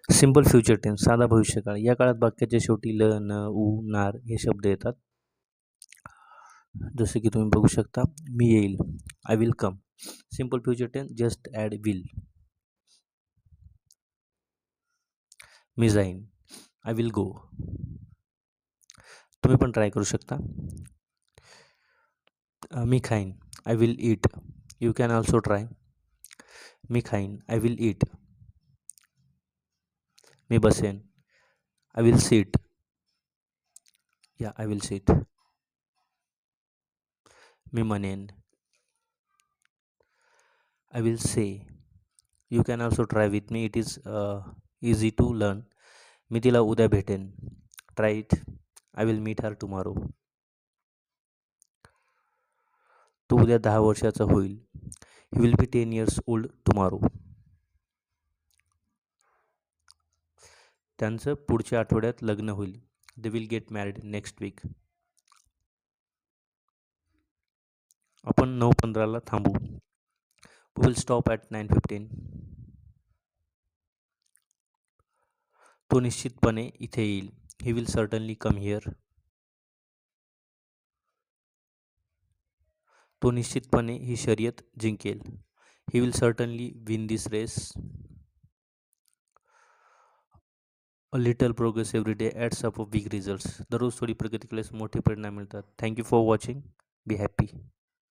Simple future tense, साधा भविष्यकाळ. या काळात वाक्याच्या शेवटी ल, न, उ, नार हे शब्द येतात. जसे की तुम्ही बघू शकता, मी येईल, I will come. Simple future tense, just add will. मी जाईन, आय विल गो. तुम्ही पण ट्राय करू शकता. मी खाईन, I will eat. You can also try. मी खाईन, आय विल ईट. मी बसेन, I will sit. Yeah, I will sit. मी म्हणेन, I will say. You can also try with me, it is easy to learn. मी तिला उद्या भेटेन, try it. I will meet her tomorrow. तो उद्या 10 वर्षाचा होईल, he will be 10 years old tomorrow. त्यांचं पुढच्या आठवड्यात लग्न होईल, they will get married next week. आपण 9:15ला थांबू, वी विल स्टॉप ॲट 9:15. तो निश्चितपणे इथे येईल, he will certainly come here. तो निश्चितपणे ही शर्यत जिंकेल, he will certainly win this race. A little progress every day adds up big results. दररोज थोडी प्रगती केल्यास मोठे परिणाम मिळतात. Thank you for watching. Be happy.